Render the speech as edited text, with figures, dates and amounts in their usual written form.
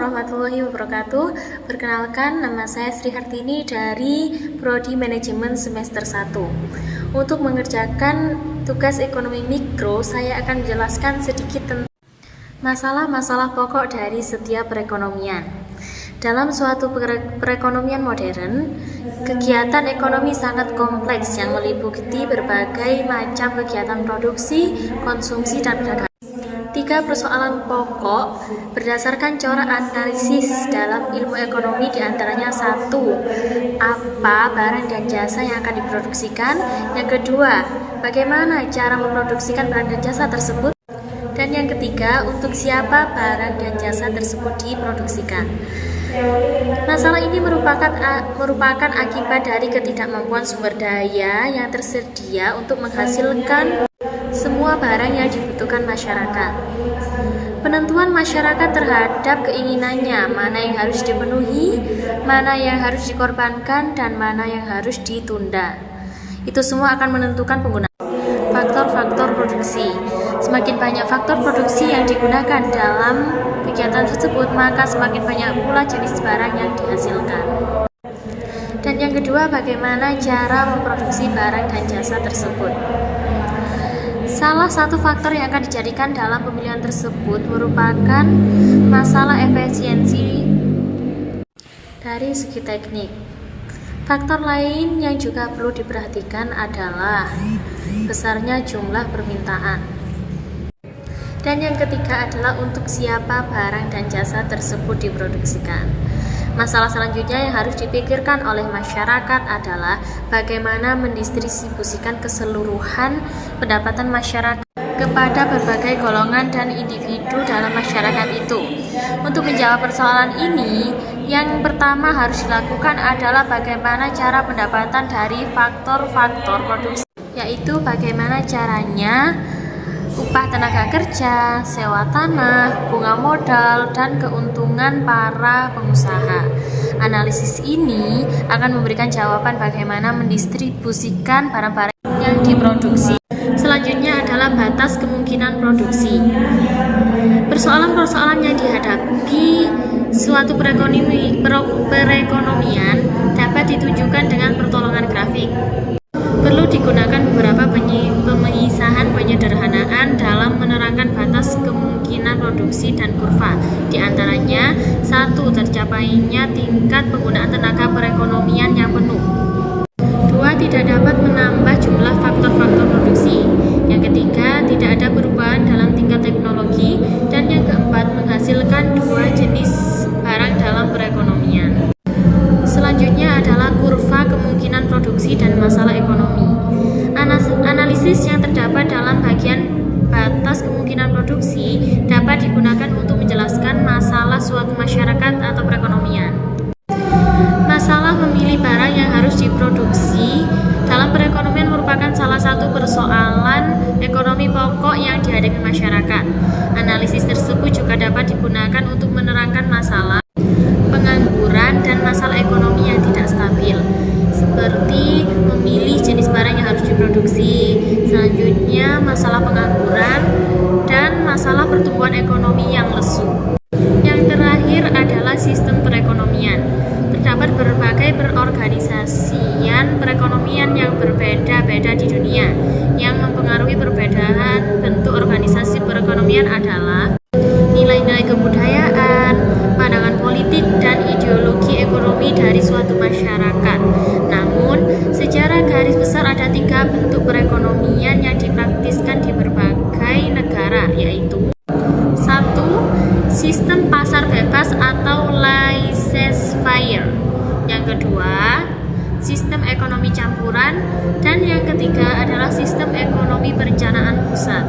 warahmatullahi wabarakatuh. Perkenalkan, nama saya Sri Hartini dari Prodi Manajemen semester 1. Untuk mengerjakan tugas ekonomi mikro, saya akan menjelaskan sedikit tentang masalah-masalah pokok dari setiap perekonomian. Dalam suatu perekonomian modern, kegiatan ekonomi sangat kompleks yang meliputi berbagai macam kegiatan produksi, konsumsi, dan perdagangan. 3 persoalan pokok berdasarkan corak analisis dalam ilmu ekonomi, diantaranya 1. Apa barang dan jasa yang akan diproduksikan? Yang kedua, bagaimana cara memproduksikan barang dan jasa tersebut? Dan yang ketiga, untuk siapa barang dan jasa tersebut diproduksikan? Masalah ini merupakan akibat dari ketidakmampuan sumber daya yang tersedia untuk menghasilkan semua barang yang dibutuhkan masyarakat. Penentuan masyarakat terhadap keinginannya, mana yang harus dipenuhi, mana yang harus dikorbankan, dan mana yang harus ditunda. Itu semua akan menentukan penggunaan faktor-faktor produksi. Semakin banyak faktor produksi yang digunakan dalam kegiatan tersebut, maka semakin banyak pula jenis barang yang dihasilkan. Dan yang kedua, bagaimana cara memproduksi barang dan jasa tersebut? Salah satu faktor yang akan dijadikan dalam pemilihan tersebut merupakan masalah efisiensi dari segi teknik. Faktor lain yang juga perlu diperhatikan adalah besarnya jumlah permintaan. Dan yang ketiga adalah untuk siapa barang dan jasa tersebut diproduksikan. Masalah selanjutnya yang harus dipikirkan oleh masyarakat adalah bagaimana mendistribusikan keseluruhan pendapatan masyarakat kepada berbagai golongan dan individu dalam masyarakat itu. Untuk menjawab persoalan ini, yang pertama harus dilakukan adalah bagaimana cara pendapatan dari faktor-faktor produksi, yaitu bagaimana caranya upah tenaga kerja, sewa tanah, bunga modal, dan keuntungan para pengusaha. Analisis ini akan memberikan jawaban bagaimana mendistribusikan barang-barang yang diproduksi. Selanjutnya adalah batas kemungkinan produksi. Persoalan-persoalan yang dihadapi suatu perekonomian dapat ditunjukkan dengan pertolongan grafik. Perlu digunakan beberapa pemisahan penyederhanaan dalam menerangkan batas kemungkinan produksi dan kurva. Di antaranya, 1. Tercapainya tingkat penggunaan tenaga perekonomian yang penuh. 2. Tidak dapat menambah jumlah faktor-faktor produksi. Yang ketiga, tidak ada perubahan dalam tingkat teknologi. Dan yang keempat, menghasilkan 2 jenis barang dalam perekonomian. Selanjutnya adalah kurva kemungkinan produksi dan masalah ekonomi. Analisis yang terdapat dalam bagian batas kemungkinan produksi dapat digunakan untuk menjelaskan masalah suatu masyarakat atau perekonomian. Masalah memilih barang yang harus diproduksi dalam perekonomian merupakan salah satu persoalan ekonomi pokok yang dihadapi masyarakat. Analisis tersebut juga dapat digunakan untuk menerangkan masalah pengangguran dan masalah ekonomi yang tidak stabil, seperti memilih jenis barang yang harus diproduksi. Selanjutnya, masalah pengangguran dan masalah pertumbuhan ekonomi yang lesu. Yang terakhir adalah sistem perekonomian. Terdapat berbagai perorganisasian perekonomian yang berbeda-beda di dunia. Yang mempengaruhi perbedaan bentuk organisasi perekonomian adalah nilai-nilai kebudayaan, pandangan politik, dan ideologi ekonomi dari suatu masyarakat. Namun, secara garis besar ada 3 bentuk perekonomian yang dipraktiskan di berbagai negara, yaitu 1. Sistem pasar bebas atau laissez-faire. Yang kedua, sistem ekonomi campuran. Dan yang ketiga adalah sistem ekonomi perencanaan pusat.